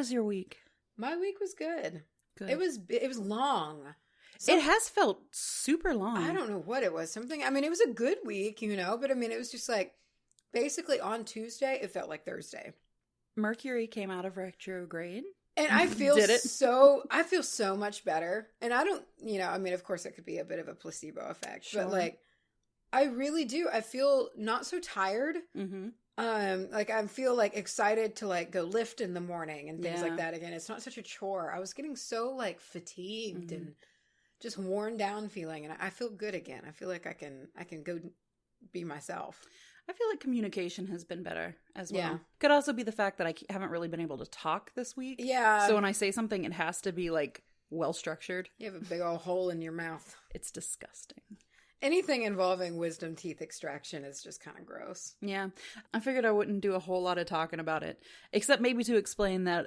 was your week? My week was good. Good. It was long. It has felt super long. I don't know what it was. I mean, it was a good week, but I mean, it was just like, basically on Tuesday, it felt like Thursday. Mercury came out of retrograde. And I feel I feel so much better. And I don't, I mean, of course it could be a bit of a placebo effect, Sure. but like, I really do. I feel not so tired. Mm-hmm. Like I feel like excited to like go lift in the morning and things like that again. It's not such a chore. I was getting so like fatigued and just worn down feeling, and I feel good again. I feel like I can go be myself. I feel like communication has been better as well. Yeah. Could also be the fact that I haven't really been able to talk this week. Yeah. So when I say something, it has to be like well structured. You have a big old hole in your mouth. It's disgusting. Anything involving wisdom teeth extraction is just kind of gross. Yeah. I figured I wouldn't do a whole lot of talking about it, except maybe to explain that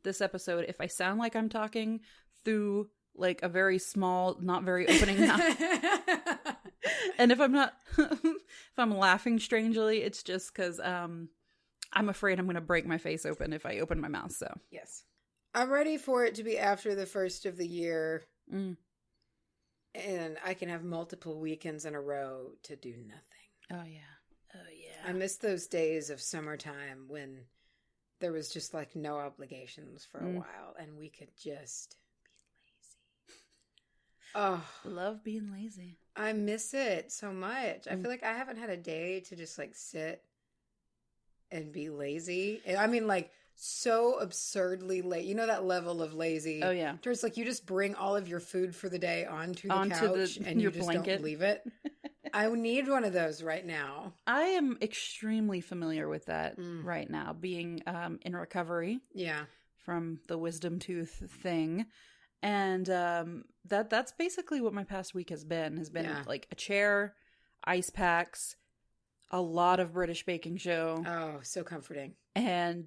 this episode, if I sound like I'm talking through like a very small, not very opening mouth, and if I'm not, if I'm laughing strangely, it's just because I'm afraid I'm going to break my face open if I open my mouth. So yes, I'm ready for it to be after the first of the year. And I can have multiple weekends in a row to do nothing. Oh, yeah. Oh, yeah. I miss those days of summertime when there was just like no obligations for a while and we could just be lazy. Oh. Love being lazy. I miss it so much. I feel like I haven't had a day to just like sit and be lazy. And I mean like so absurdly late. You know that level of lazy? Oh, yeah. Where it's like you just bring all of your food for the day onto the couch and you just blanket. don't leave it. I need one of those right now. I am extremely familiar with that right now, being in recovery. Yeah. From the wisdom tooth thing. And that's basically what my past week has been like a chair, ice packs, a lot of British baking show. Oh, so comforting. And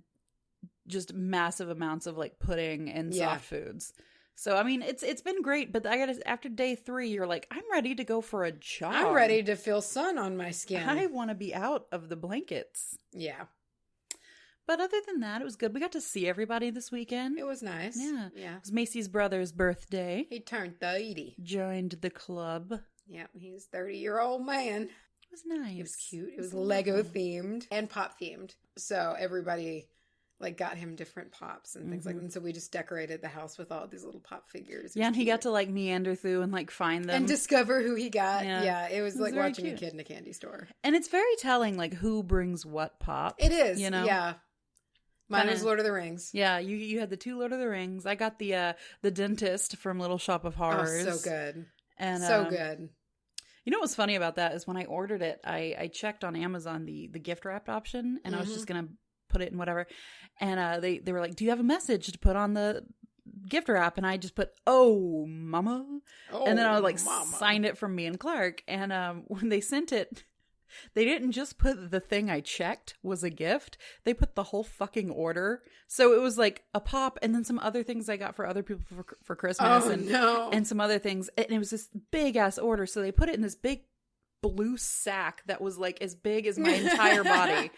just massive amounts of like pudding and soft foods. So I mean, it's been great, but I gotta, after day 3, you're like, I'm ready to go for a jog. I'm ready to feel sun on my skin. I want to be out of the blankets. Yeah. But other than that, it was good. We got to see everybody this weekend. It was nice. Yeah. Yeah. It was Macy's brother's birthday. He turned 30. Joined the club. Yep, he's a 30-year-old man. It was nice. It was cute. It was Lego themed and pop themed. So everybody like got him different pops and things like that. And so we just decorated the house with all these little pop figures. Yeah, and he got to like meander through and like find them. And discover who he got. Yeah, it was like watching cute. a kid in a candy store. And it's very telling like who brings what pop. It is, you know? Yeah. Mine was Lord of the Rings. Yeah, you had the 2 Lord of the Rings. I got the dentist from Little Shop of Horrors. Oh, so good. And so good. You know what's funny about that is when I ordered it, I checked on Amazon the gift wrapped option, and I was just gonna put it in whatever. And they were like, "Do you have a message to put on the gift wrap?" And I just put, "Oh, mama," and then I like signed it from me and Clark. And when they sent it, they didn't just put the thing I checked was a gift. They put the whole fucking order. So it was like a pop and then some other things I got for other people for Christmas and some other things. And it was this big ass order. So they put it in this big blue sack that was like as big as my entire body.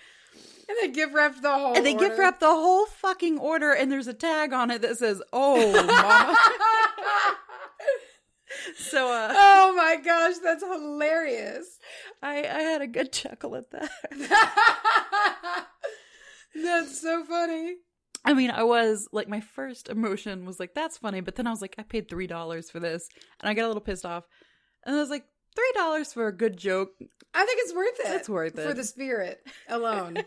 And they gift wrapped the whole And they gift wrapped the whole fucking order. And there's a tag on it that says, "Oh, mama." So, oh my gosh, that's hilarious. I had a good chuckle at that. That's so funny. I mean, I was like, my first emotion was like, that's funny. But then I was like, I paid $3 for this. And I got a little pissed off. And I was like, $3 for a good joke. I think it's worth it. It's worth it. For the spirit alone.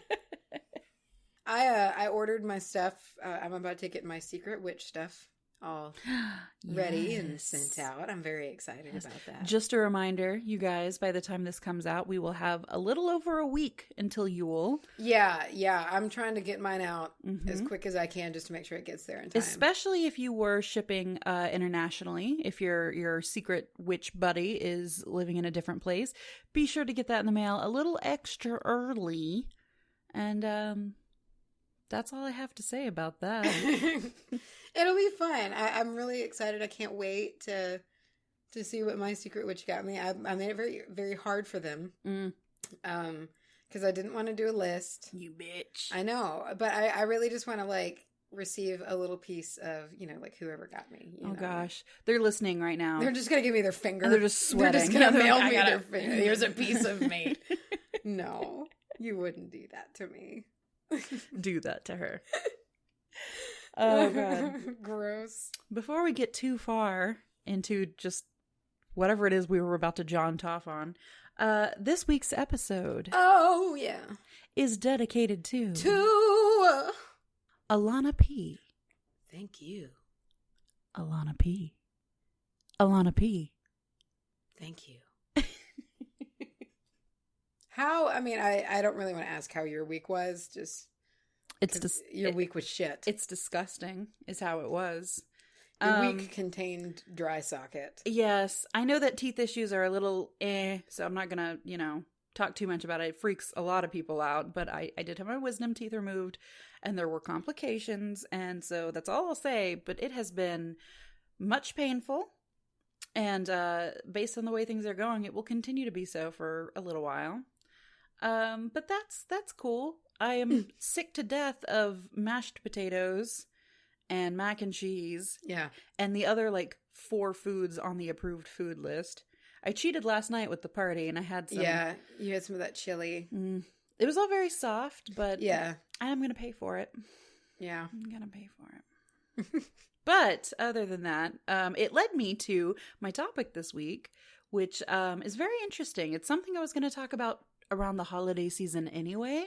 I ordered my stuff. I'm about to get my secret witch stuff all ready and sent out. I'm very excited about that. Just a reminder, you guys, by the time this comes out, we will have a little over a week until Yule. Yeah. I'm trying to get mine out as quick as I can just to make sure it gets there in time. Especially if you were shipping internationally. If your secret witch buddy is living in a different place, be sure to get that in the mail a little extra early. And that's all I have to say about that. It'll be fun. I'm really excited. I can't wait to see what my secret witch got me. I made it very, very hard for them. Because I didn't want to do a list. You bitch. I know, but I really just want to like receive a little piece of, like whoever got me. Oh gosh. They're listening right now. They're just going to give me their finger. And they're just sweating. They're just going to mail me their finger. Here's a piece of meat. No, you wouldn't do that to me. Do that to her. Oh god. Gross. Before we get too far into just whatever it is we were about to jaunt off on, this week's episode is dedicated to Alana P. Thank you. Alana P. Alana P. Thank you. I don't really want to ask how your week was. Just your week was shit. It's disgusting is how it was. Your week contained dry socket. Yes. I know that teeth issues are a little so I'm not going to, talk too much about it. It freaks a lot of people out, but I did have my wisdom teeth removed and there were complications, and so that's all I'll say, but it has been much painful, and based on the way things are going, it will continue to be so for a little while. But that's cool. I am sick to death of mashed potatoes and mac and cheese. Yeah. And the other 4 foods on the approved food list. I cheated last night with the party and I had some. Yeah, you had some of that chili. It was all very soft, but yeah, I'm going to pay for it. Yeah. I'm going to pay for it. But other than that, it led me to my topic this week, which is very interesting. It's something I was going to talk about around the holiday season anyway.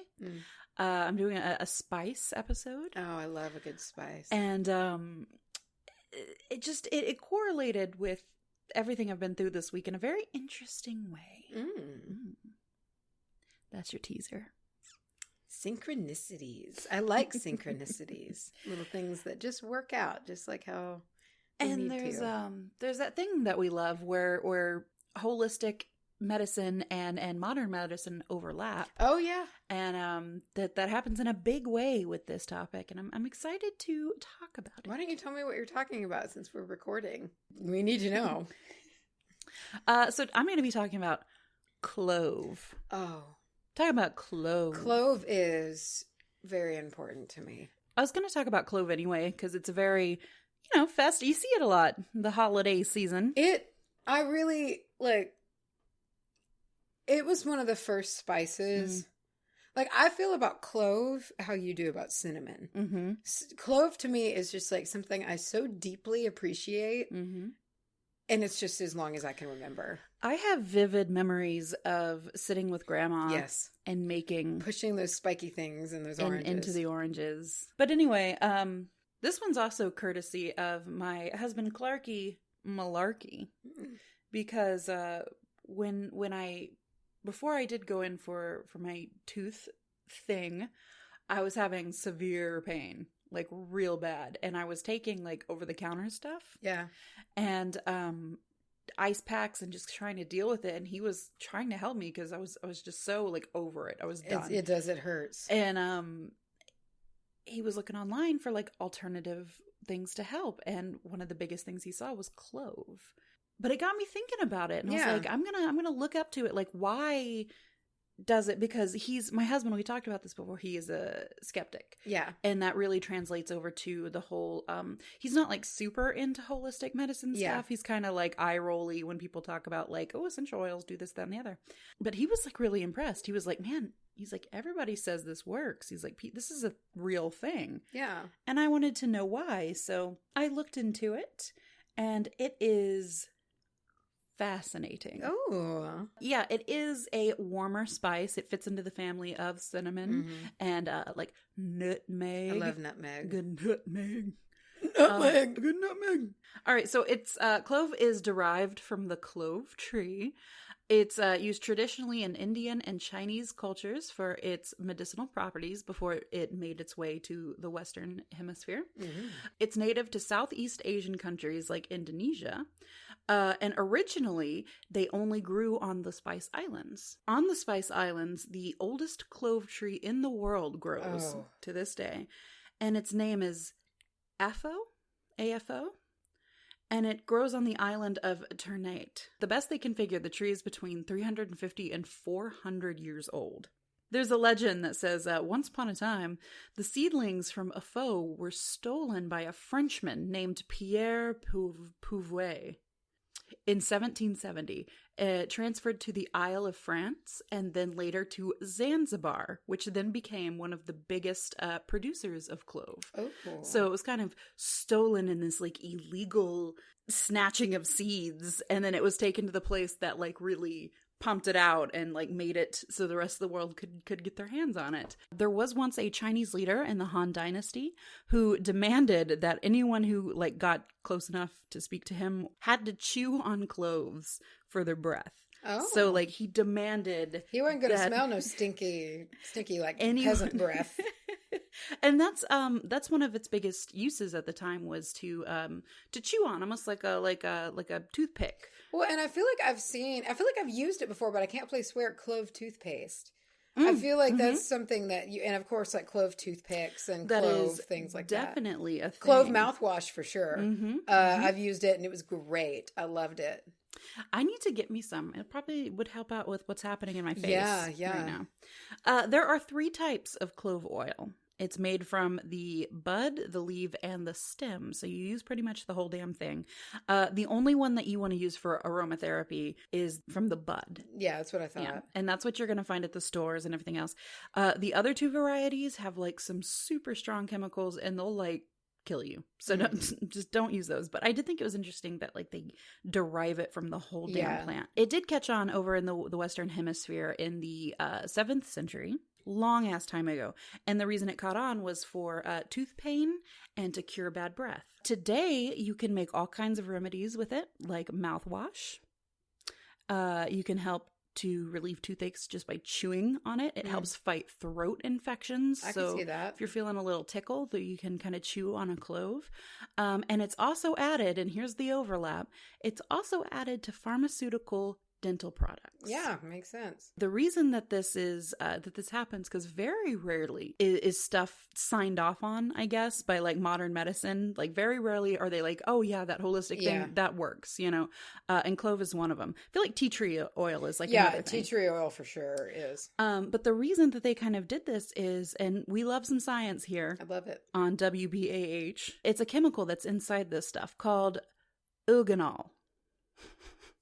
I'm doing a spice episode. Oh, I love a good spice. And it correlated with everything I've been through this week in a very interesting way. That's your teaser. Synchronicities. I like synchronicities. Little things that just work out, just like how. And there's that thing that we love where holistic medicine and modern medicine overlap. Oh yeah. And that happens in a big way with this topic, and I'm excited to talk about it. Why don't you tell me what you're talking about since we're recording? We need to know. So I'm going to be talking about clove. Oh. Talking about clove. Clove is very important to me. I was going to talk about clove anyway because it's a very, festive. You see it a lot the holiday season. I really it was one of the first spices. I feel about clove how you do about cinnamon. Mm-hmm. Clove to me is just something I so deeply appreciate. Mm-hmm. And it's just as long as I can remember. I have vivid memories of sitting with Grandma. Yes. And pushing those spiky things and those oranges. Into the oranges. But anyway, this one's also courtesy of my husband Clarky Malarkey. Because before I did go in for my tooth thing, I was having severe pain, real bad. And I was taking over-the-counter stuff. Yeah. And ice packs and just trying to deal with it. And he was trying to help me because I was just so over it. I was done. It hurts. And he was looking online for alternative things to help. And one of the biggest things he saw was clove. But it got me thinking about it. And I was I'm gonna look up to it. Why does it? Because my husband, we talked about this before, he is a skeptic. Yeah. And that really translates over to the whole, he's not super into holistic medicine stuff. Yeah. He's kind of eye rolly when people talk about essential oils, do this, that, and the other. But he was really impressed. He was man, he's everybody says this works. He's this is a real thing. Yeah. And I wanted to know why. So I looked into it, and it is fascinating. Oh. Yeah, it is a warmer spice. It fits into the family of cinnamon and nutmeg. I love nutmeg. Good nutmeg. Good nutmeg. All right, so it's clove is derived from the clove tree. It's used traditionally in Indian and Chinese cultures for its medicinal properties before it made its way to the Western Hemisphere. Mm-hmm. It's native to Southeast Asian countries like Indonesia. And originally, they only grew on the Spice Islands. On the Spice Islands, the oldest clove tree in the world grows to this day. And its name is AFO, AFO. And it grows on the island of Ternate. The best they can figure, the tree is between 350 and 400 years old. There's a legend that says, once upon a time, the seedlings from a foe were stolen by a Frenchman named Pierre Pouvet. In 1770, it transferred to the Isle of France and then later to Zanzibar, which then became one of the biggest producers of clove. Oh, cool. So it was kind of stolen in this like illegal snatching of seeds, and then it was taken to the place that like really pumped it out and like made it so the rest of the world could get their hands on it. There was once a Chinese leader in the Han Dynasty who demanded that anyone who like got close enough to speak to him had to chew on cloves for their breath. Oh. So like he demanded he wasn't going to smell no stinky like peasant breath. And that's one of its biggest uses at the time was to chew on, almost like a toothpick. Well, and I feel like I've used it before, but I can't place where clove toothpaste. I feel like that's something that and of course like clove toothpicks and that clove things like definitely that. A thing. Clove mouthwash for sure. I've used it and it was great. I loved it. I need to get me some. It probably would help out with what's happening in my face right now. There are 3 types of clove oil. It's made from the bud, the leaf, and the stem. So you use pretty much the whole damn thing. The only one that you want to use for aromatherapy is from the bud. Yeah, that's what I thought. Yeah. And that's what you're going to find at the stores and everything else. The other 2 varieties have like some super strong chemicals and they'll like kill you. So don't use those. But I did think it was interesting that like they derive it from the whole damn plant. It did catch on over in the Western Hemisphere in the 7th century. Long ass time ago. And the reason it caught on was for tooth pain and to cure bad breath. Today, you can make all kinds of remedies with it, like mouthwash. You can help to relieve toothaches just by chewing on it. It helps fight throat infections. I can see that. If you're feeling a little tickle, you can kind of chew on a clove. And it's also added, and here's the overlap, it's also added to pharmaceutical dental products. Yeah, makes sense. The reason that this is that this happens because very rarely is stuff signed off on, I guess, by like modern medicine. Like very rarely are they like, oh yeah, that holistic thing that works, you know. And clove is one of them. I feel like tea tree oil is like another thing. Tea tree oil for sure is. But the reason that they kind of did this is, and we love some science here. I love it. On WBAH, it's a chemical that's inside this stuff called eugenol.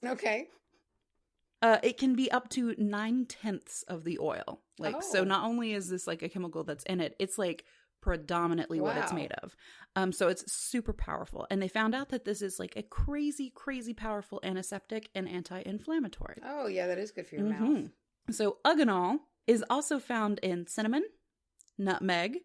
Okay. It can be up to 9/10 of the oil. So not only is this like a chemical that's in it, it's like predominantly what it's made of. So it's super powerful. And they found out that this is like a crazy, crazy powerful antiseptic and anti-inflammatory. Oh, yeah, that is good for your mouth. So eugenol is also found in cinnamon, nutmeg,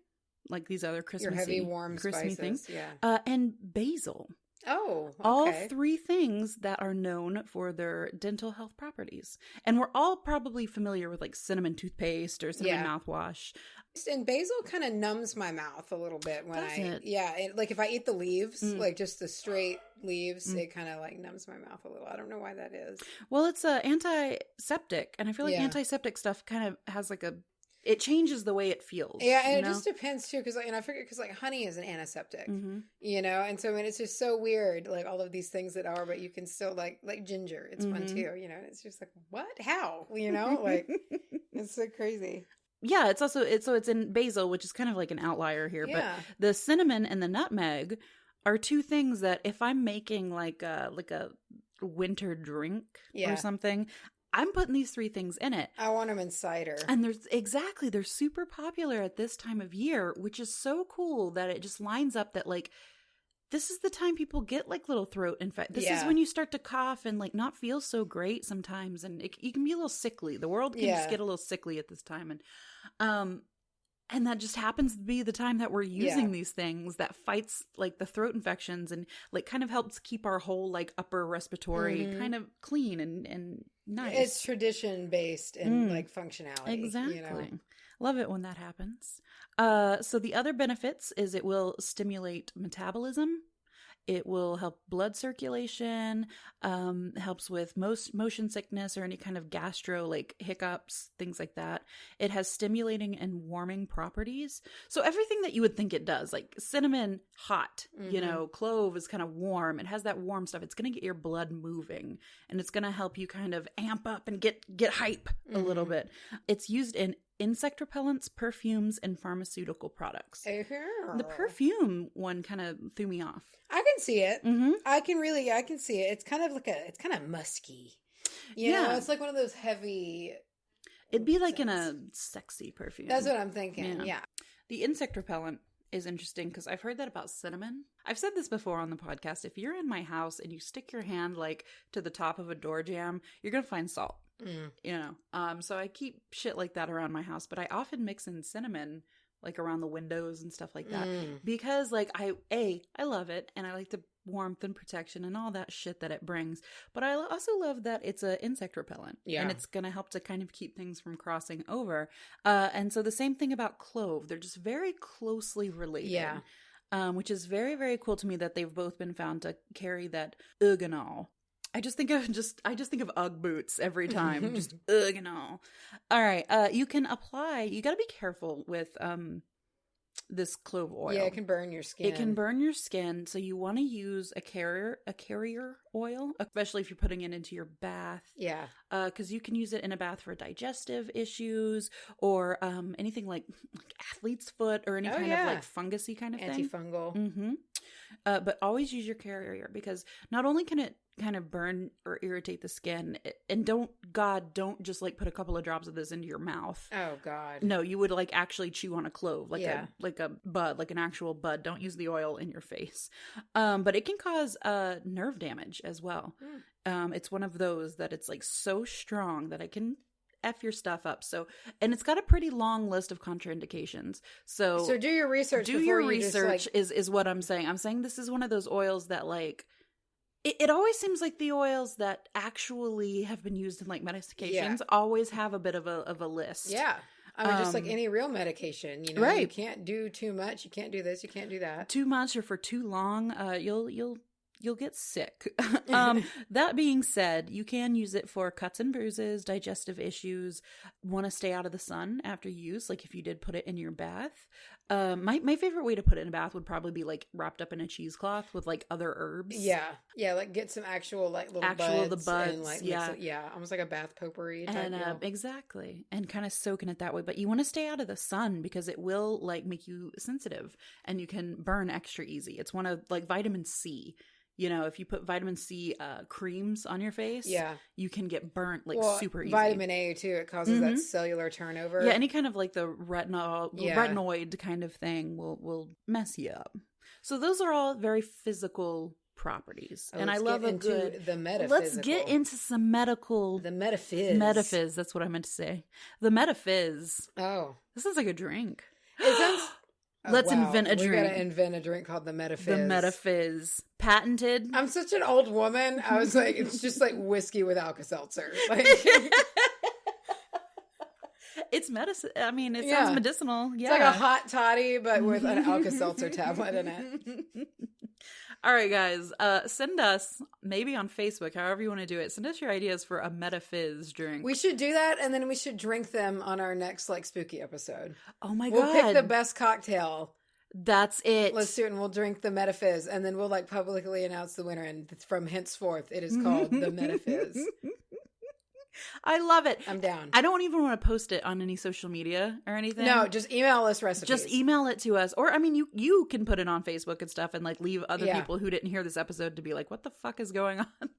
like these other Christmassy, your heavy, warm spices, things, yeah. and basil. Oh, okay. All 3 things that are known for their dental health properties. And we're all probably familiar with like cinnamon toothpaste or cinnamon mouthwash. And basil kind of numbs my mouth a little bit when like if I eat the leaves, like just the straight leaves, it kind of like numbs my mouth a little. I don't know why that is. Well, it's antiseptic, and I feel like antiseptic stuff kind of has like it changes the way it feels. Yeah, and it just depends too, because I figure because like honey is an antiseptic, you know, and so I mean it's just so weird, like all of these things that are, but you can still like ginger, it's fun too, you know. It's just like what, how, you know, like it's so crazy. Yeah, it's in basil, which is kind of like an outlier here, but the cinnamon and the nutmeg are 2 things that if I'm making like a winter drink or something, I'm putting these 3 things in it. I want them in cider. And they're super popular at this time of year, which is so cool that it just lines up that like, this is the time people get like little throat infection. This is when you start to cough and like not feel so great sometimes. And you can be a little sickly. The world can just get a little sickly at this time. And that just happens to be the time that we're using these things that fights like the throat infections and like kind of helps keep our whole like upper respiratory kind of clean and nice. It's tradition based and like functionality. Exactly. You know? Love it when that happens. So the other benefits is it will stimulate metabolism. It will help blood circulation, helps with motion sickness or any kind of gastro, like hiccups, things like that. It has stimulating and warming properties. So everything that you would think it does, like cinnamon, hot, you know, clove is kind of warm. It has that warm stuff. It's going to get your blood moving and it's going to help you kind of amp up and get hype a little bit. It's used in insect repellents, perfumes, and pharmaceutical products. Uh-huh. The perfume one kind of threw me off. I can see it. Mm-hmm. I can see it. It's kind of musky. You know, it's like one of those heavy. It'd be like in a sexy perfume. That's what I'm thinking. Yeah. The insect repellent is interesting because I've heard that about cinnamon. I've said this before on the podcast. If you're in my house and you stick your hand like to the top of a door jamb, you're going to find salt. You know, so I keep shit like that around my house, but I often mix in cinnamon like around the windows and stuff like that because like I love it and I like the warmth and protection and all that shit that it brings, but I also love that it's an insect repellent and it's going to help to kind of keep things from crossing over. And so the same thing about clove. They're just very closely related. Which is very, very cool to me that they've both been found to carry that eugenol. I just think of Ugg boots every time. Just eugenol. All right. You can apply. You got to be careful with this clove oil. Yeah, it can burn your skin. It can burn your skin. So you want to use a carrier oil, especially if you're putting it into your bath. Yeah. Because you can use it in a bath for digestive issues or anything like athlete's foot or any kind of like fungusy kind of thing. Antifungal. Mm-hmm. But always use your carrier because not only can it kind of burn or irritate the skin, and don't just like put a couple of drops of this into your mouth. Oh God. No, you would like actually chew on a clove, like a bud, like an actual bud. Don't use the oil in your face. But it can cause nerve damage as well. It's one of those that it's like so strong that it can F your stuff up. So, and it's got a pretty long list of contraindications. So do your research. Do your research is what I'm saying. I'm saying this is one of those oils that like, it always seems like the oils that actually have been used in like medications always have a bit of a list. Yeah. I mean, just like any real medication, you know, right. You can't do too much. You can't do this. You can't do that. Too much or for too long, you'll get sick. That being said, you can use it for cuts and bruises, digestive issues, want to stay out of the sun after use, like if you did put it in your bath. My favorite way to put it in a bath would probably be like wrapped up in a cheesecloth with like other herbs. Yeah. Yeah, like get some actual like little buds and like almost like a bath potpourri type deal. Exactly. And kind of soaking it that way. But you want to stay out of the sun because it will like make you sensitive and you can burn extra easy. It's one of like vitamin C. You know, if you put vitamin C creams on your face, you can get burnt like super easy. Vitamin A too, it causes that cellular turnover. Yeah, any kind of like the retinoid kind of thing will mess you up. So those are all very physical properties. And I love the metaphysical. Let's get into some medical. The metaphys. Metaphys, that's what I meant to say. The metaphys. Oh. This sounds like a drink. It sounds... Let's invent a drink. We gotta invent a drink called the Metafizz. The Metafizz. Patented. I'm such an old woman. I was like, it's just like whiskey with Alka-Seltzer. Like... It's medicine. I mean, it sounds medicinal. Yeah. It's like a hot toddy, but with an Alka-Seltzer tablet in it. All right, guys. Send us, maybe on Facebook, however you want to do it, send us your ideas for a Metafizz drink. We should do that, and then we should drink them on our next, like, spooky episode. Oh, my God. We'll pick the best cocktail. That's it. Let's do it, and we'll drink the Metafizz, and then we'll, like, publicly announce the winner, and from henceforth, it is called the Metafizz. I love it. I'm down. I don't even want to post it on any social media or anything. No, just email us recipes. Just email it to us. Or, I mean, you can put it on Facebook and stuff and, like, leave other people who didn't hear this episode to be like, what the fuck is going on?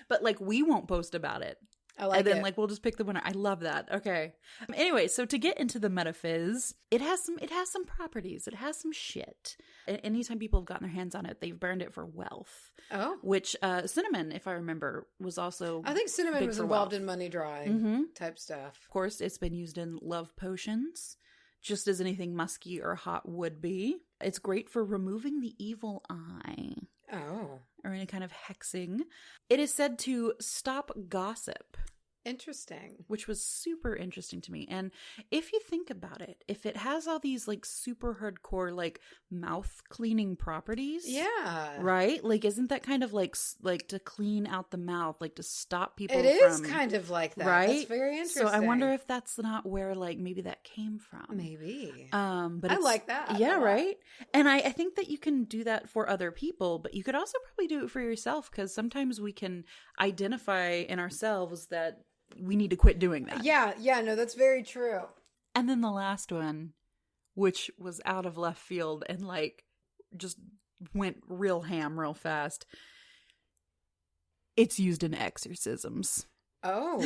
But, like, we won't post about it. I like it. And then, like, we'll just pick the winner. I love that. Okay. Anyway, so to get into the Metafizz, it has some properties. It has some shit. Anytime people have gotten their hands on it, they've burned it for wealth. Oh. Which, cinnamon, if I remember, was also I think cinnamon was involved in money drawing type stuff. Of course, it's been used in love potions, just as anything musky or hot would be. It's great for removing the evil eye. Oh. Or any kind of hexing. It is said to stop gossip. Interesting. Which was super interesting to me. And if you think about it, if it has all these like super hardcore like mouth cleaning properties. Yeah. Right? Like isn't that kind of like to clean out the mouth, like to stop people from... It is kind of like that. Right? That's very interesting. So I wonder if that's not where like maybe that came from. Maybe. But I like that. Yeah, right? And I think that you can do that for other people, but you could also probably do it for yourself because sometimes we can identify in ourselves that we need to quit doing that. Yeah, no, that's very true. And then the last one, which was out of left field and like just went real ham real fast. It's used in exorcisms. Oh.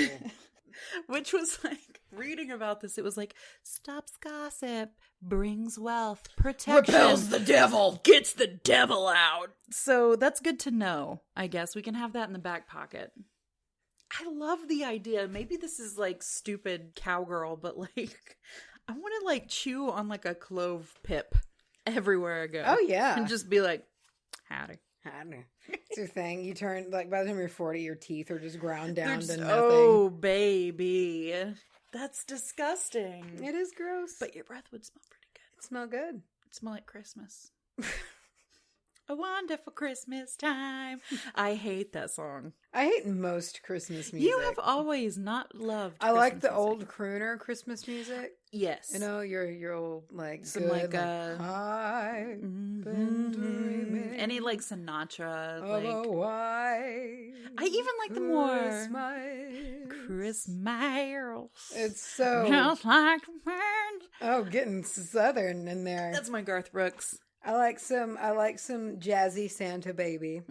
Which was like, reading about this, it was like, stops gossip, brings wealth, protection. Repels the devil. Gets the devil out. So that's good to know, I guess. We can have that in the back pocket. I love the idea. Maybe this is like stupid cowgirl, but like, I want to like chew on like a clove pip everywhere I go. Oh, yeah. And just be like, howdy. Howdy. It's your thing. You turn, like, by the time you're 40, your teeth are just ground down to nothing. Oh, baby. That's disgusting. It is gross. But your breath would smell pretty good. It smell good. It'd smell like Christmas. A wonderful Christmas time. I hate that song. I hate most Christmas music. You have always not loved I like the music. old crooner Christmas music. Yes. You know, your old, like, some good, like I've been dreaming any like Sinatra, of like a white I even like the more Christmas. Christmas. It's so just like birds. Oh, getting southern in there. That's my Garth Brooks. I like some jazzy Santa Baby.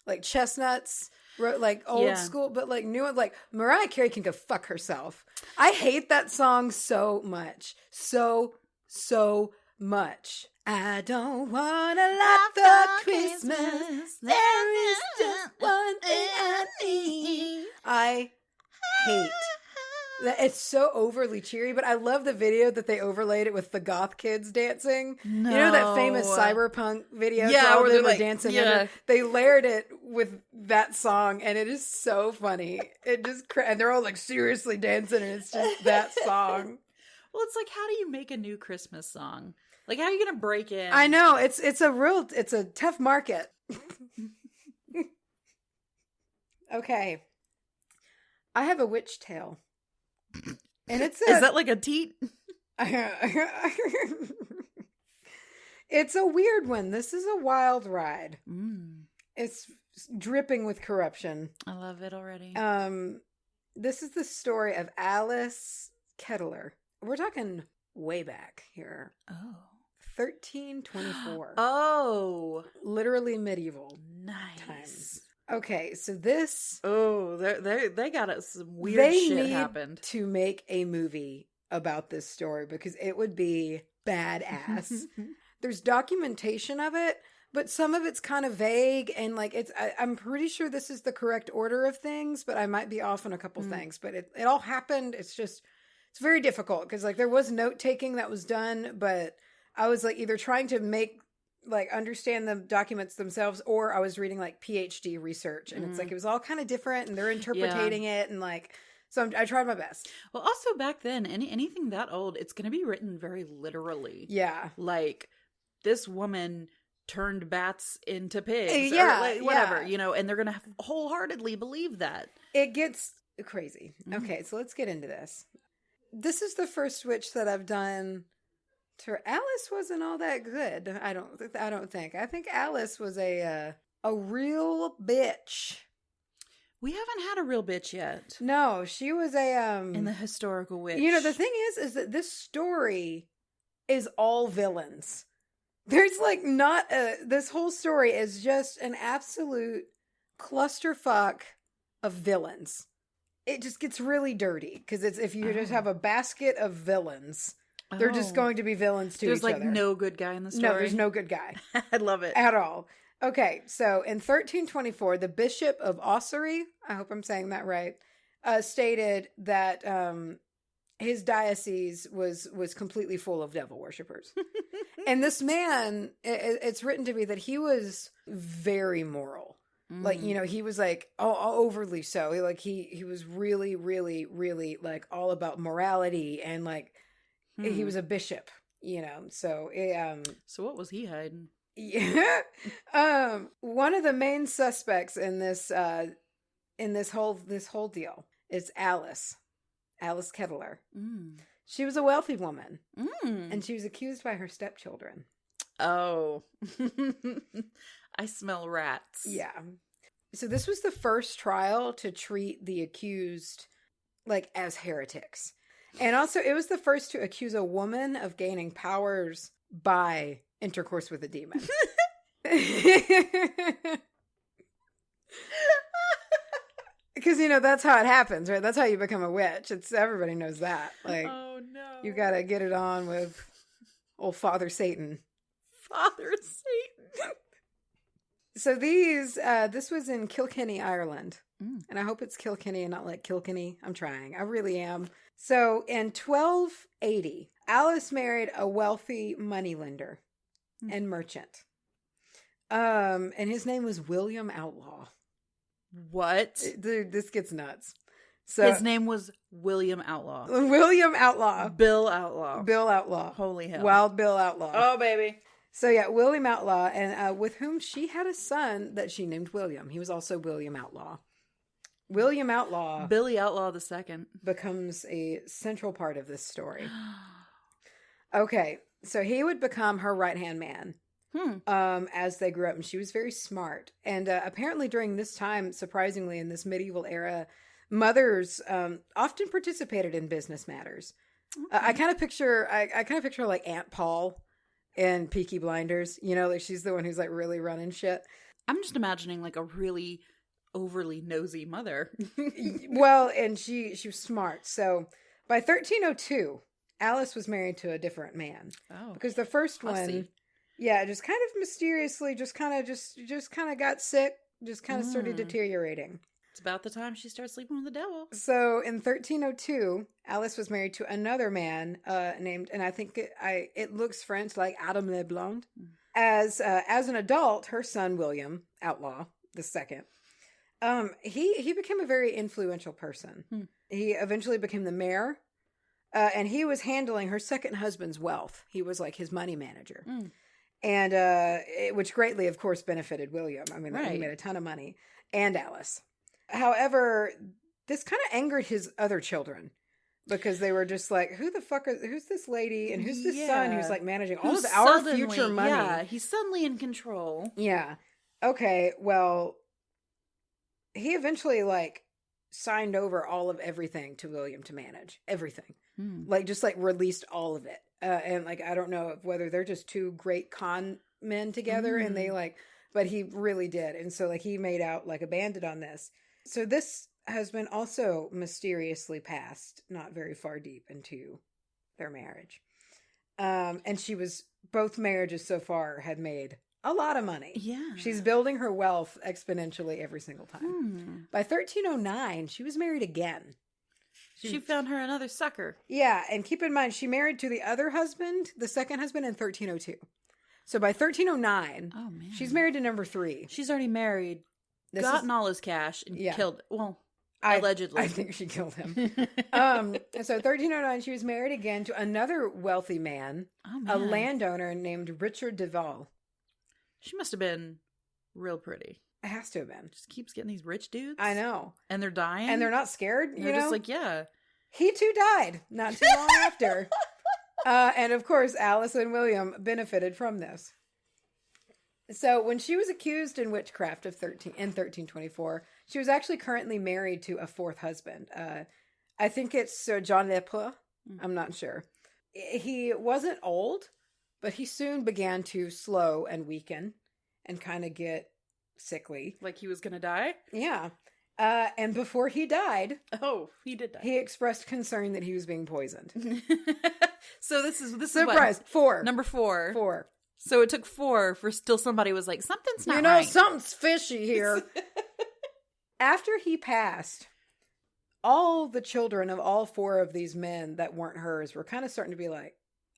Like Chestnuts, like old school, but like new, like Mariah Carey can go fuck herself. I hate that song so much. So much. I don't want a lot for Christmas. There is just one thing I need. I hate that. It's so overly cheery, but I love the video that they overlaid it with the goth kids dancing. No. You know that famous cyberpunk video? Yeah, where they're they were like, dancing. yeah. They layered it with that song, and it is so funny. It just and they're all like seriously dancing, and it's just that song. Well, it's like, how do you make a new Christmas song? Like, how are you gonna break in? I know it's a tough market. Okay, I have a witch tale, and it's is that like a teat? It's a weird one. This is a wild ride. It's dripping with corruption. I love it already. This is the story of Alice Kyteler. We're talking way back here. Oh. 1324. Oh. Literally medieval. Nice. Times. Okay, so this... Oh, they got some weird shit happened. To make a movie about this story because it would be badass. There's documentation of it, but some of it's kind of vague and like I'm pretty sure this is the correct order of things, but I might be off on a couple things. But it all happened. It's very difficult because like there was note taking that was done, but I was like either trying to make like understand the documents themselves, or I was reading like PhD research, and it's like it was all kind of different, and they're interpreting it, and like so I tried my best. Well, also back then, anything that old, it's going to be written very literally. Yeah, like this woman turned bats into pigs, yeah, or like, whatever, you know, and they're going to wholeheartedly believe that. It gets crazy. Okay, so let's get into this. This is the first witch that I've done. Alice wasn't all that good. I don't think. I think Alice was a real bitch. We haven't had a real bitch yet. No, she was in the historical witch. You know, the thing is that this story is all villains. There's like not this whole story is just an absolute clusterfuck of villains. It just gets really dirty because it's if you just have a basket of villains. They're just going to be villains to each other. There's like no good guy in the story. No, there's no good guy. I love it. At all. Okay, so in 1324, the Bishop of Ossory, I hope I'm saying that right, stated that his diocese was completely full of devil worshippers. And this man, it's written to be that he was very moral. Like, you know, he was like overly so. He was really, really, really like all about morality and like he was a bishop, you know. So so what was he hiding? Yeah. One of the main suspects in this whole deal is Alice Kyteler. She was a wealthy woman, and she was accused by her stepchildren. Oh, I smell rats. Yeah. So this was the first trial to treat the accused like as heretics. And also, it was the first to accuse a woman of gaining powers by intercourse with a demon. Because, that's how it happens, right? That's how you become a witch. Everybody knows that. Like, oh, no. You gotta get it on with old Father Satan. Father Satan. So this was in Kilkenny, Ireland. And I hope it's Kilkenny and not like Kilkenny. I'm trying. I really am. So in 1280, Alice married a wealthy moneylender and merchant. And his name was William Outlaw. What? Dude, this gets nuts. So his name was William Outlaw. William Outlaw. Bill Outlaw. Bill Outlaw. Holy hell. Wild Bill Outlaw. Oh, baby. So yeah, William Outlaw, and with whom she had a son that she named William. He was also William Outlaw. William Outlaw. Billy Outlaw II. Becomes a central part of this story. Okay, so he would become her right-hand man. As they grew up, and she was very smart. And apparently during this time, surprisingly, in this medieval era, mothers often participated in business matters. Okay. I kind of picture like Aunt Paul in Peaky Blinders. Like she's the one who's like really running shit. I'm just imagining like a really overly nosy mother. Well, and she was smart. So by 1302, Alice was married to a different man. Oh, because the first one. Yeah, just kind of mysteriously, just kind of got sick, just kind of started deteriorating. It's about the time she starts sleeping with the devil. So in 1302, Alice was married to another man named, and I think it looks French, like Adam Leblanc. As an adult, her son William Outlaw II, he became a very influential person. He eventually became the mayor, and he was handling her second husband's wealth. He was like his money manager. And which greatly, of course, benefited William. I mean, he made a ton of money. And Alice. However, this kind of angered his other children. Because they were just like, who's this lady? And who's this son who's like managing all of our future money? Yeah, he's suddenly in control. Yeah. Okay, well, he eventually like signed over all of everything to William to manage. Everything. Like just like released all of it. And like, I don't know whether they're just two great con men together and they like, but he really did. And so like he made out like a bandit on this. So this husband also mysteriously passed not very far deep into their marriage. And both marriages so far had made a lot of money. Yeah. She's building her wealth exponentially every single time. By 1309, she was married again. She found her another sucker. Yeah, and keep in mind, she married to the other husband, the second husband, in 1302. So by 1309, she's married to number 3. She's already married, gotten all his cash, and killed, allegedly. I think she killed him. So 1309, she was married again to another wealthy man, a landowner named Richard Duval. She must have been real pretty. It has to have been. Just keeps getting these rich dudes. I know. And they're dying. And they're not scared. They're just like, yeah. He too died not too long after. And of course, Alice and William benefited from this. So when she was accused in witchcraft in 1324, she was actually currently married to a fourth husband. I think it's Sir John Lepre. I'm not sure. He wasn't old, but he soon began to slow and weaken and kind of get sickly. Like he was going to die? Yeah. And before he died... Oh, he did die. He expressed concern that he was being poisoned. So this is surprise. What? 4. Number 4. 4. So it took 4 for still somebody was like, something's not right. Something's fishy here. After he passed, all the children of all 4 of these men that weren't hers were kind of starting to be like,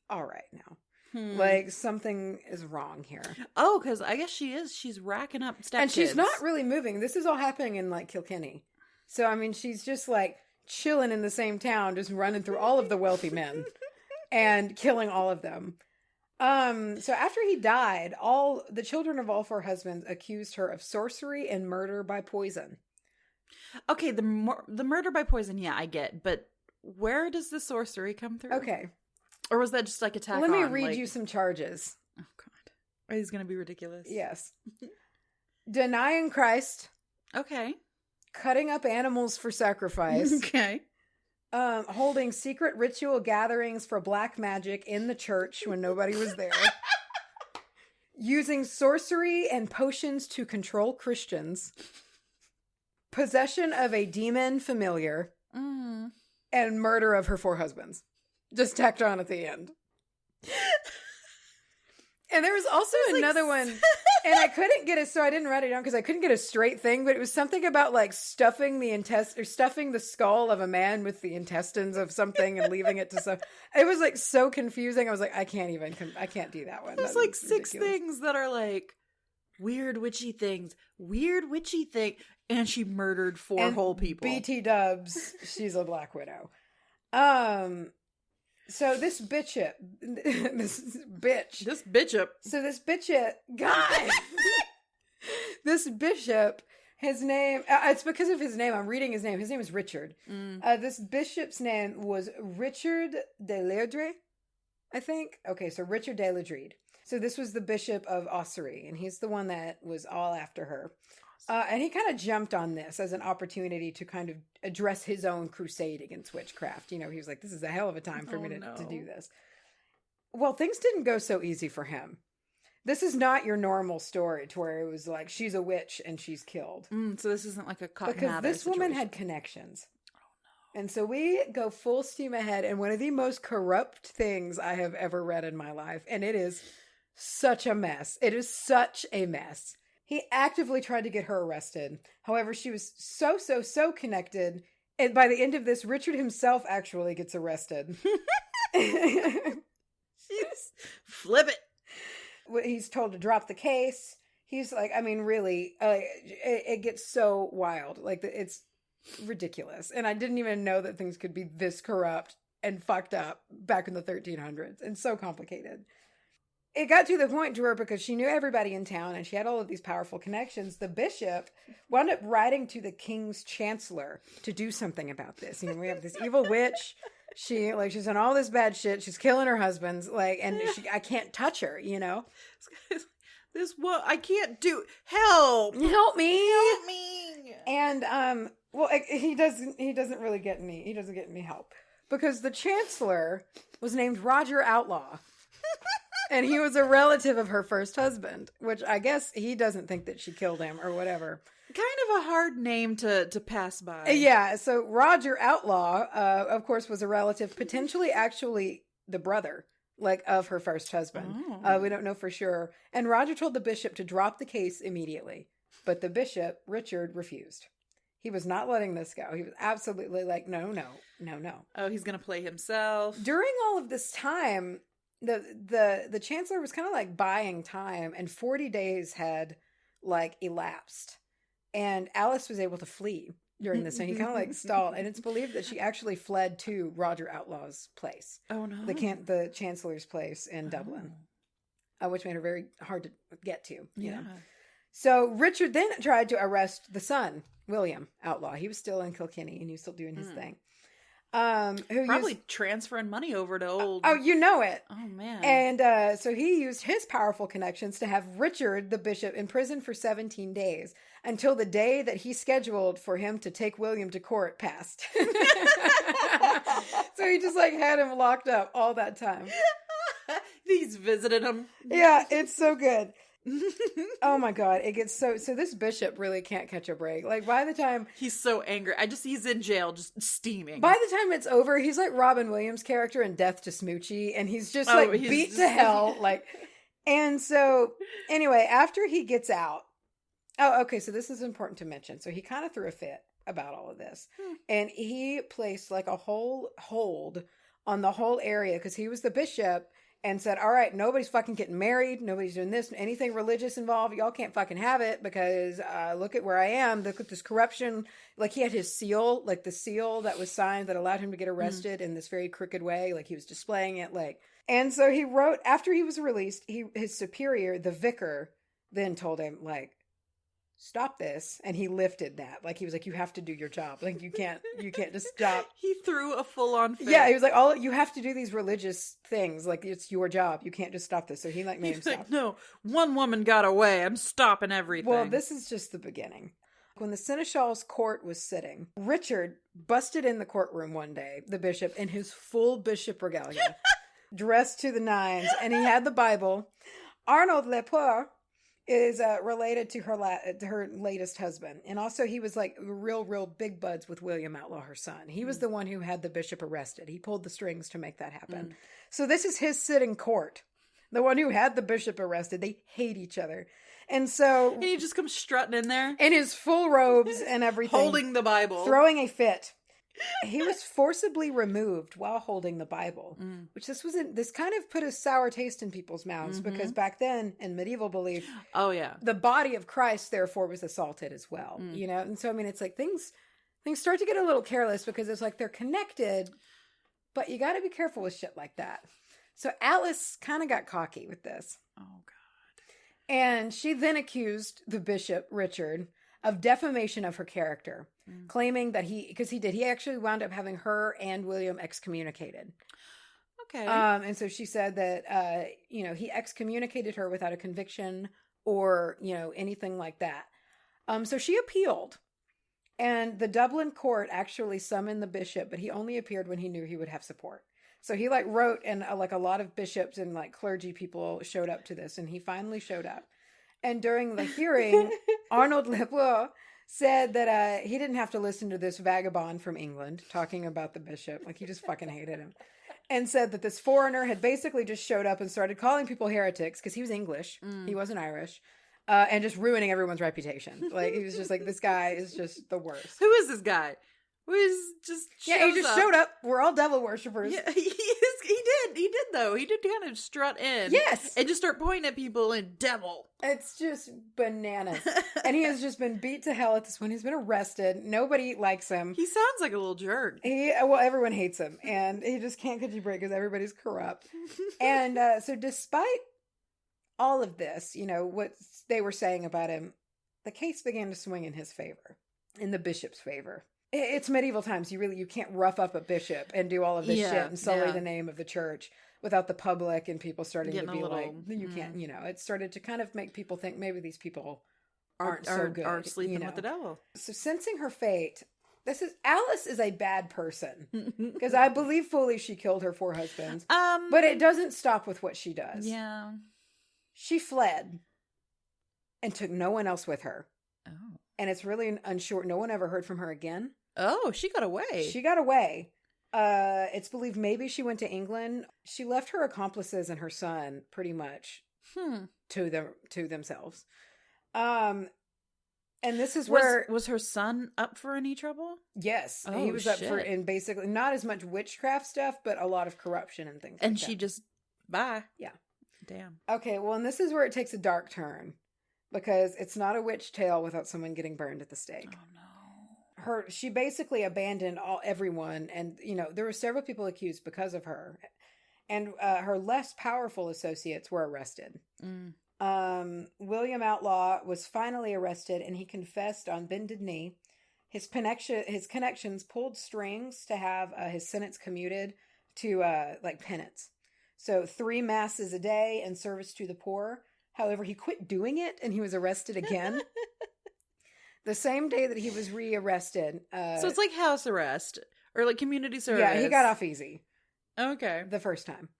all right now. Like, something is wrong here. Oh, because I guess she's racking up stepkids. And she's not really moving. This is all happening in, like, Kilkenny. So, I mean, she's just, like, chilling in the same town, just running through all of the wealthy men and killing all of them. So after he died, all the children of all 4 husbands accused her of sorcery and murder by poison. Okay, the murder by poison, yeah, I get. But where does the sorcery come through? Okay. Or was that just like a tack on? Let me read you some charges. Oh, God. Are these going to be ridiculous? Yes. Denying Christ. Okay. Cutting up animals for sacrifice. Okay. holding secret ritual gatherings for black magic in the church when nobody was there. Using sorcery and potions to control Christians. Possession of a demon familiar. And murder of her 4 husbands. Just tacked on at the end. And there was also another one, and I couldn't get it, so I didn't write it down because I couldn't get a straight thing, but it was something about like stuffing the skull of a man with the intestines of something and leaving it to some. It was like so confusing. I was like, I can't do that one. There's like 6 things that are like weird witchy things, and she murdered 4 whole people. BT dubs, she's a Black Widow. So this bitch. So this bishop, God, this bishop, his name, it's because of his name. I'm reading his name. His name is Richard. This bishop's name was Richard de Ledre, I think. Okay, so Richard de Ledre. So this was the bishop of Ossory, and he's the one that was all after her. And he kind of jumped on this as an opportunity to kind of address his own crusade against witchcraft. You know, he was like, this is a hell of a time for me to do this. Well, things didn't go so easy for him. This is not your normal story to where it was like, she's a witch and she's killed. So this isn't like a Cotton Because Mather this woman had connections. Oh, no. And so we go full steam ahead, and one of the most corrupt things I have ever read in my life. And it is such a mess. It is such a mess. He actively tried to get her arrested. However, she was so connected. And by the end of this, Richard himself actually gets arrested. Flip it. He's told to drop the case. He's like, I mean, really, it gets so wild. Like, it's ridiculous. And I didn't even know that things could be this corrupt and fucked up back in the 1300s. And so complicated. It got to the point to her, because she knew everybody in town and she had all of these powerful connections. The bishop wound up writing to the king's chancellor to do something about this. You know, we have this evil witch. She's done all this bad shit. She's killing her husbands. I can't touch her, you know? This what I can't do. Help me. And, he doesn't really get any help, because the chancellor was named Roger Outlaw. And he was a relative of her first husband, which I guess he doesn't think that she killed him or whatever. Kind of a hard name to pass by. Yeah, so Roger Outlaw, of course, was a relative, potentially actually the brother, of her first husband. Oh. We don't know for sure. And Roger told the bishop to drop the case immediately. But the bishop, Richard, refused. He was not letting this go. He was absolutely like, no. Oh, he's going to play himself. During all of this time, the chancellor was kind of like buying time, and 40 days had elapsed, and Alice was able to flee during this, and he kind of stalled, and it's believed that she actually fled to Roger Outlaw's place. Oh no. The chancellor's place in Dublin, which made her very hard to get to. You know? So Richard then tried to arrest the son, William Outlaw. He was still in Kilkenny, and he was still doing his thing. Who probably transferring money over to old. Oh, you know it. Oh man. And so he used his powerful connections to have Richard, the bishop, imprisoned for 17 days until the day that he scheduled for him to take William to court passed. So he just had him locked up all that time. He's visited him. Yeah, it's so good. Oh my God, it gets so this bishop really can't catch a break. By the time he's so angry, he's in jail just steaming. By the time it's over, he's like Robin Williams' character in Death to Smoochie, and he's just beat to hell. And so anyway, after he gets out, so this is important to mention. So he kind of threw a fit about all of this, and he placed a whole hold on the whole area, because he was the bishop. And said, all right, nobody's fucking getting married. Nobody's doing this. Anything religious involved, y'all can't fucking have it, because look at where I am. Look at this corruption. He had his seal, the seal that was signed that allowed him to get arrested in this very crooked way. He was displaying it. And so he wrote, after he was released, his superior, the vicar, then told him, stop this. And he lifted that. He was like, you have to do your job. You can't just stop. He threw a full-on fit. Yeah, he was like, you have to do these religious things. It's your job. You can't just stop this. So he made him stop. No, one woman got away. I'm stopping everything. Well, this is just the beginning. When the Seneschal's court was sitting, Richard busted in the courtroom one day, the bishop, in his full bishop regalia, dressed to the nines, and he had the Bible. Arnold Lepore is related to her latest husband. And also he was like real big buds with William Outlaw, her son. He was the one who had the bishop arrested. He pulled the strings to make that happen. So this is his sitting court. The one who had the bishop arrested. They hate each other. And so... And he just comes strutting in there. In his full robes and everything. Holding the Bible. Throwing a fit. He was forcibly removed while holding the Bible. Which this kind of put a sour taste in people's mouths. Because back then, in medieval belief... Oh, yeah. The body of Christ, therefore, was assaulted as well. You know? And so, I mean, it's like things start to get a little careless. Because it's like they're connected. But you got to be careful with shit like that. So Alice kind of got cocky with this. Oh, God. And she then accused the bishop, Richard, of defamation of her character, claiming that he actually wound up having her and William excommunicated. Okay. And so she said that, he excommunicated her without a conviction or, anything like that. So she appealed. And the Dublin court actually summoned the bishop, but he only appeared when he knew he would have support. So he wrote, and a lot of bishops and clergy people showed up to this, and he finally showed up. And during the hearing, Arnold Lepore said that he didn't have to listen to this vagabond from England talking about the bishop. He just fucking hated him. And said that this foreigner had basically just showed up and started calling people heretics because he was English. He wasn't Irish. And just ruining everyone's reputation. He was just this guy is just the worst. Who is this guy? He just showed up. We're all devil worshippers. Yeah, he did though. He did kind of strut in. Yes. And just start pointing at people and devil. It's just bananas. And he has just been beat to hell at this point. He's been arrested. Nobody likes him. He sounds like a little jerk. Everyone hates him. And he just can't catch a break because everybody's corrupt. And so despite all of this, what they were saying about him, the case began to swing in his favor, in the bishop's favor. It's medieval times. You can't rough up a bishop and do all of this shit and sully the name of the church without the public and people starting to be you can't, it started to kind of make people think maybe these people aren't so good. Are sleeping with the devil. So sensing her fate, Alice is a bad person because I believe fully she killed her 4 husbands. But it doesn't stop with what she does. Yeah. She fled and took no one else with her. Oh. And it's really unsure. No one ever heard from her again. Oh, she got away. She got away. It's believed maybe she went to England. She left her accomplices and her son pretty much to themselves. And this is where... Was her son up for any trouble? Yes. Oh, he was up for, and basically not as much witchcraft stuff, but a lot of corruption and things and like that. And she just... Bye. Yeah. Damn. Okay, well, and this is where it takes a dark turn. Because it's not a witch tale without someone getting burned at the stake. Oh, no. She basically abandoned everyone. And, there were several people accused because of her. And her less powerful associates were arrested. William Outlaw was finally arrested and he confessed on bended knee. His connections pulled strings to have his sentence commuted to penance. So 3 masses a day and service to the poor. However, he quit doing it and he was arrested again. The same day that he was rearrested. So it's like house arrest or like community service. Yeah, he got off easy. Okay. The first time.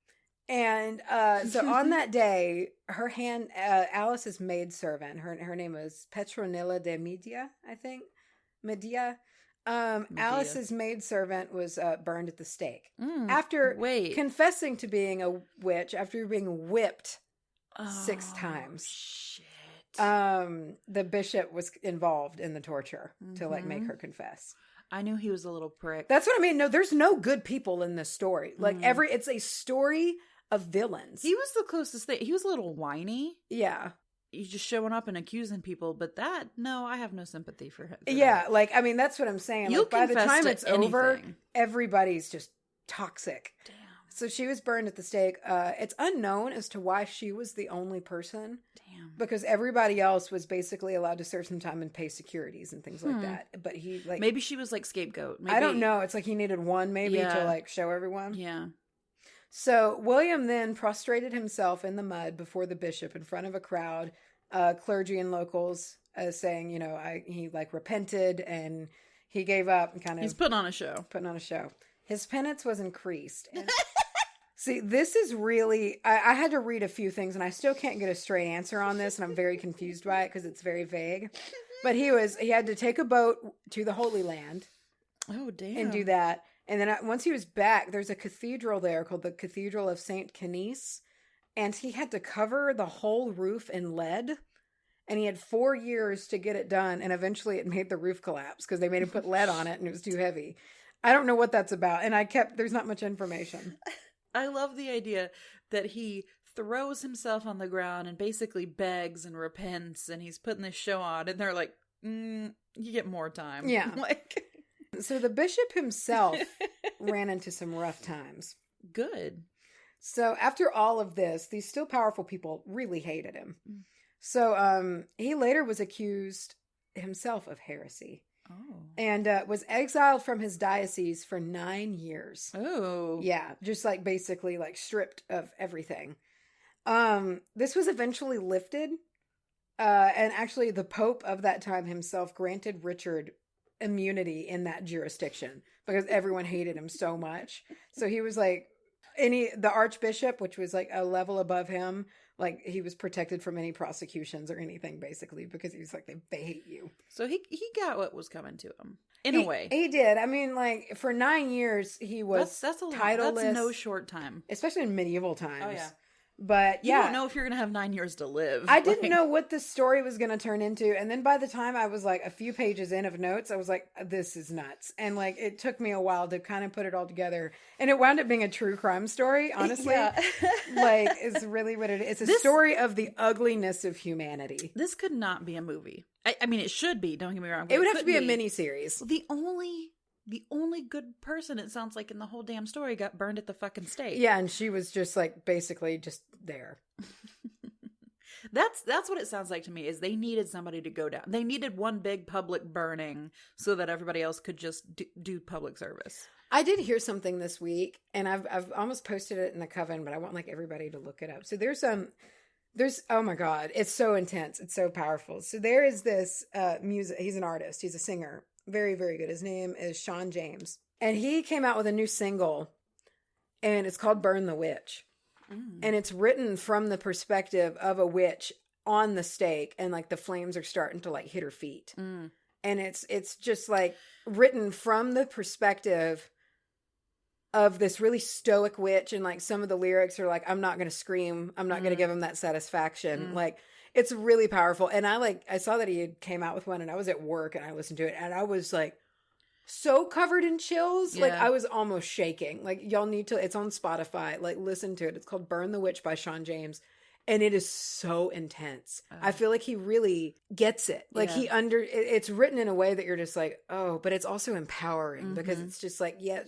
And so on that day, Alice's maidservant, her name was Petronilla de Medea, I think. Medea. Alice's maidservant was burned at the stake. After confessing to being a witch, after being whipped 6 times. Shit. The bishop was involved in the torture to make her confess. I knew he was a little prick. That's what I mean. No, there's no good people in this story. It's a story of villains. He was the closest thing. He was a little whiny. Yeah. He's just showing up and accusing people, but I have no sympathy for him. Yeah, that's what I'm saying. By the time it's over, everybody's just toxic. Damn. So she was burned at the stake. It's unknown as to why she was the only person. Damn. Because everybody else was basically allowed to serve some time and pay securities and things like that. But he maybe she was scapegoat. Maybe. I don't know. It's he needed one to show everyone. Yeah. So William then prostrated himself in the mud before the bishop in front of a crowd, clergy and locals, saying, he like repented and he gave up and kind of... He's putting on a show. His penance was increased. And see, this is really... I had to read a few things, and I still can't get a straight answer on this, and I'm very confused by it because it's very vague. But he had to take a boat to the Holy Land. Oh, damn. And do that. And then once he was back, there's a cathedral there called the Cathedral of St. Canice. And he had to cover the whole roof in lead. And he had 4 years to get it done. And eventually it made the roof collapse because they made him put lead on it and it was too heavy. I don't know what that's about. And there's not much information. I love the idea that he throws himself on the ground and basically begs and repents. And he's putting this show on. And they're like, you get more time. Yeah. So the bishop himself ran into some rough times. Good. So after all of this, these still powerful people really hated him. So he later was accused himself of heresy. Oh. And was exiled from his diocese for 9 years. Oh. Yeah, just like basically like stripped of everything. This was eventually lifted. And actually the Pope of that time himself granted Richard immunity in that jurisdiction because everyone hated him so much. So he was like the archbishop, which was like a level above him, like he was protected from any prosecutions or anything basically because he was like, they hate you. So he got what was coming to him in a way. He did. I mean, like for 9 years he was that's titleless. That's no short time, especially in medieval times. Oh yeah. But you don't know if you're going to have 9 years to live. I didn't know what the story was going to turn into. And then by the time I was like a few pages in of notes, I was like, this is nuts. And like, it took me a while to kind of put it all together. And it wound up being a true crime story, honestly. Yeah. Like, it's really what it is. It's a story of the ugliness of humanity. This could not be a movie. I mean, it should be. Don't get me wrong. It would have to be a miniseries. The only good person, it sounds like, in the whole damn story got burned at the fucking stake. Yeah, and she was just like basically just there. That's what it sounds like to me, is they needed somebody to go down. They needed one big public burning so that everybody else could just do public service. I did hear something this week, and I've almost posted it in the coven, but I want like everybody to look it up. So there's oh my God, it's so intense. It's so powerful. So there is this music. He's an artist. He's a singer. Very, very good. His name is Sean James. And he came out with a new single, and it's called Burn the Witch. And it's written from the perspective of a witch on the stake, and like the flames are starting to like hit her feet. And it's just like written from the perspective of this really stoic witch, and like some of the lyrics are like, I'm not going to scream. I'm not going to give him that satisfaction. Like, it's really powerful. And I saw that he had came out with one, and I was at work and I listened to it, and I was like so covered in chills. Yeah. Like I was almost shaking. Like, y'all need to, it's on Spotify. Like, listen to it. It's called Burn the Witch by Sean James. And it is so intense. I feel like he really gets it. Like it's written in a way that you're just like, oh, but it's also empowering because it's just like, yeah,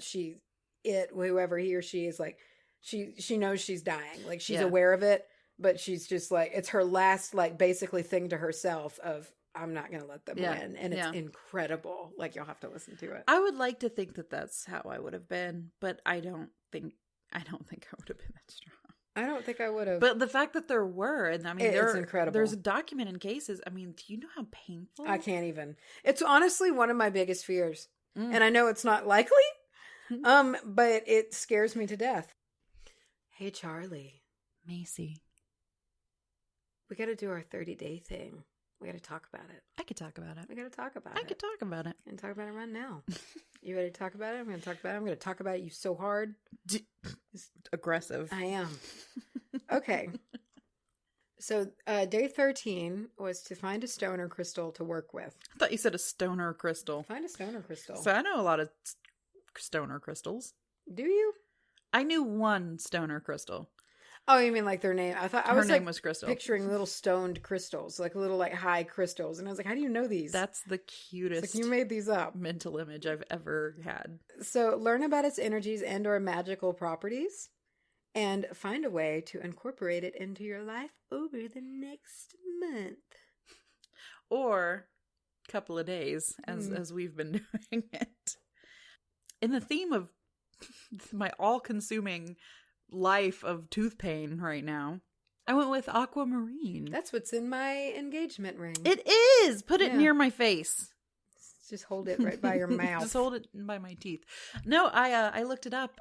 whoever he or she is, like, she knows she's dying. Like, she's aware of it, but she's just like, it's her last, like, basically thing to herself of, I'm not going to let them win. And it's incredible. Like, you'll have to listen to it. I would like to think that that's how I would have been, but I don't think I would have been that strong. I don't think I would have. But the fact that there were, and I mean, it's incredible. There's documented cases. I mean, do you know how painful? I can't even. It's honestly one of my biggest fears. And I know it's not likely, but it scares me to death. Hey, Charlye. Macy. We got to do our 30-day thing. We got to talk about it. I could talk about it. We got to talk about it. I could talk about it. And talk about it right now. You ready to talk about it? I'm going to talk about it. I'm going to talk about you so hard. Aggressive. I am. Okay. So day 13 was to find a stoner crystal to work with. I thought you said a stoner crystal. Find a stoner crystal. So I know a lot of stoner crystals. Do you? I knew one stoner crystal. Oh, you mean like their name? I thought her name was Crystal. Picturing little stoned crystals, like little like high crystals, and I was like, "How do you know these?" That's the cutest. It's like, you made these up. Mental image I've ever had. So learn about its energies and/or magical properties, and find a way to incorporate it into your life over the next month, or couple of days, as we've been doing it. In the theme of my all-consuming life of tooth pain right now, I went with aquamarine. That's what's in my engagement ring. It is! Put it near my face. Just hold it right by your mouth. Just hold it by my teeth. No, I looked it up,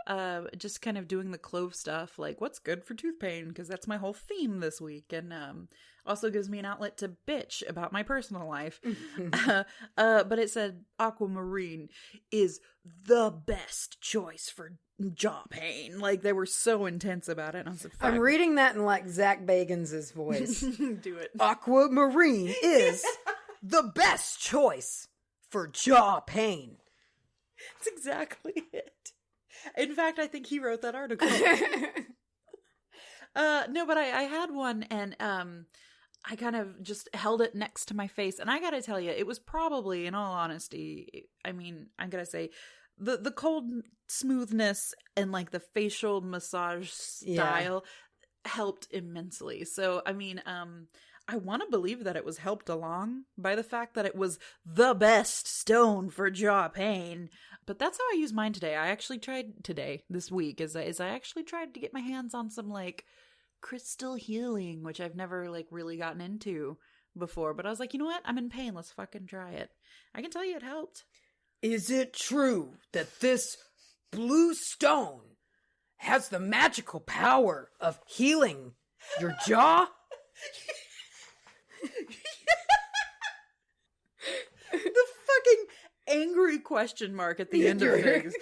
just kind of doing the Clove stuff, like what's good for tooth pain, because that's my whole theme this week, and also gives me an outlet to bitch about my personal life. But it said aquamarine is the best choice for jaw pain. Like, they were so intense about it. And I was like, I'm reading that in like Zach Bagans' voice. Do it. Aquamarine is the best choice for jaw pain. That's exactly it. In fact, I think he wrote that article. No, but I had one, and I kind of just held it next to my face. And I gotta tell you, it was probably, in all honesty, I mean, I gotta say, the cold smoothness and like the facial massage style helped immensely. So, I mean, I want to believe that it was helped along by the fact that it was the best stone for jaw pain. But that's how I use mine today. I actually tried this week, is I actually tried to get my hands on some like crystal healing, which I've never like really gotten into before. But I was like, you know what? I'm in pain. Let's fucking try it. I can tell you it helped. Is it true that this blue stone has the magical power of healing your jaw? The fucking angry question mark at the end of things.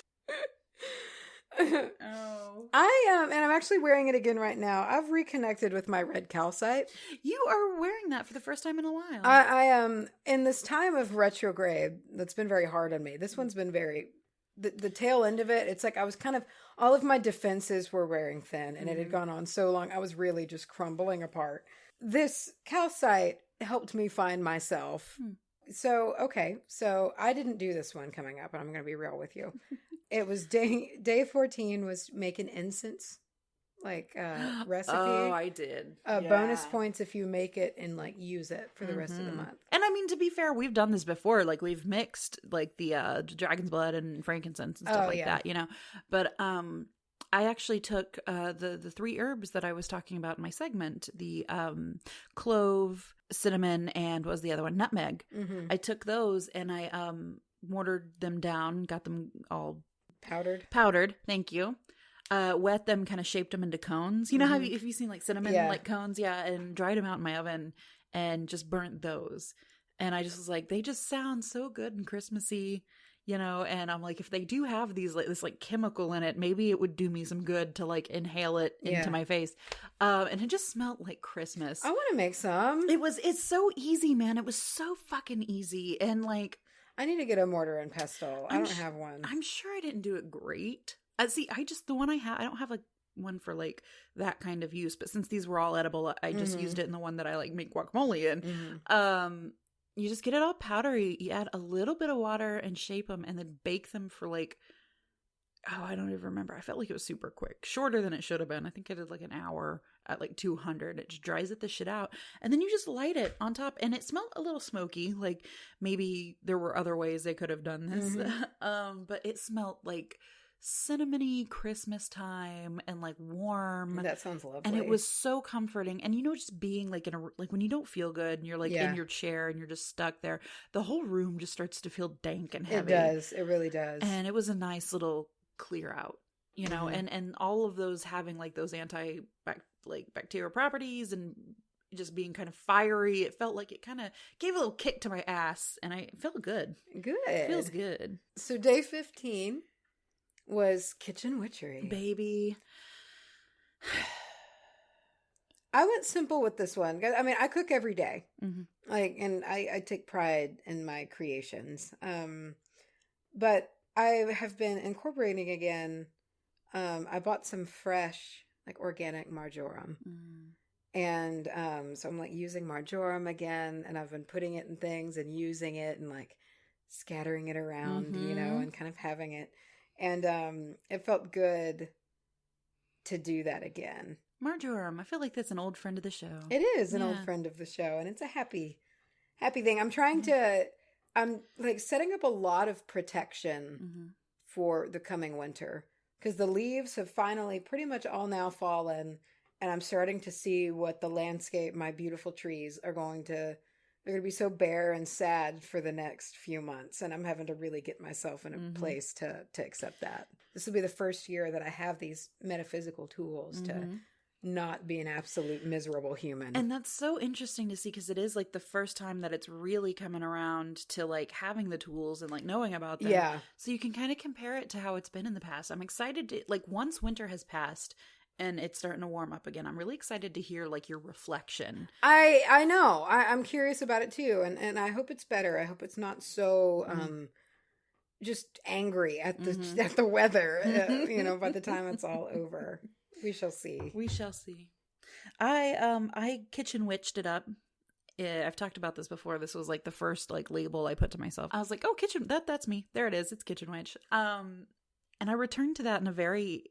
Oh. And I'm actually wearing it again right now. I've reconnected with my red calcite. You are wearing that for the first time in a while. I in this time of retrograde that's been very hard on me. This one's been very the tail end of it. It's like I was kind of, all of my defenses were wearing thin, and it had gone on so long. I was really just crumbling apart. This calcite helped me find myself. So I didn't do this one coming up, and I'm going to be real with you. It was day 14 was make an incense, like recipe. Oh, I did. Bonus points if you make it and like use it for the rest of the month. And I mean, to be fair, we've done this before. Like, we've mixed like the dragon's blood and frankincense and stuff that, you know. But I actually took the 3 herbs that I was talking about in my segment, the clove, cinnamon, and what was the other one? Nutmeg. I took those and I mortared them down, got them all powdered. Thank you. Wet them, kind of shaped them into cones. You know how if you've seen like cinnamon like cones, and dried them out in my oven and just burnt those. And I just was like, they just sound so good and Christmassy, you know. And I'm like, if they do have these like this like chemical in it, maybe it would do me some good to like inhale it into my face. And it just smelled like Christmas. I want to make some. It's so easy, man. It was so fucking easy. And like, I need to get a mortar and pestle. I don't have one. I'm sure I didn't do it great. See, the one I have, I don't have like one for like that kind of use, but since these were all edible, I just used it in the one that I like make guacamole in. You just get it all powdery. You add a little bit of water and shape them, and then bake them for like, I don't even remember. I felt like it was super quick, shorter than it should have been. I think I did like an hour at like 200. It just dries it the shit out, and then you just light it on top, and it smelled a little smoky. Like maybe there were other ways they could have done this, but it smelled like cinnamony Christmas time and like warm. That sounds lovely. And it was so comforting. And you know, just being like like when you don't feel good and you're like in your chair and you're just stuck there, the whole room just starts to feel dank and heavy. It does. It really does. And it was a nice little clear out, you know, and all of those having like those bacterial properties and just being kind of fiery. It felt like it kind of gave a little kick to my ass, and I felt good. Good. It feels good. So day 15 was kitchen witchery. Baby. I went simple with this one. I mean, I cook every day. Like, and I take pride in my creations. But I have been incorporating again. I bought some fresh, like organic marjoram. And so I'm like using marjoram again, and I've been putting it in things and using it and like scattering it around, you know, and kind of having it. And it felt good to do that again. Marjoram, I feel like that's an old friend of the show. It is an old friend of the show, and it's a happy thing. I'm like setting up a lot of protection for the coming winter, because the leaves have finally pretty much all now fallen, And I'm starting to see what the landscape, my beautiful trees are going to, they're going to be so bare and sad for the next few months. And I'm having to really get myself in a place to accept that. This will be the first year that I have these metaphysical tools to not be an absolute miserable human. And that's so interesting to see, because it is like the first time that it's really coming around to like having the tools and like knowing about them. Yeah. So you can kind of compare it to how it's been in the past. I'm excited to, like, once winter has passed and it's starting to warm up again, I'm really excited to hear like your reflection. I know. I'm curious about it too. And I hope it's better. I hope it's not so just angry at the weather, by the time it's all over. We shall see. We shall see. I kitchen witched it up. I've talked about this before. This was like the first like label I put to myself. I was like, oh, kitchen, that's me. There it is. It's kitchen witch. And I returned to that in a very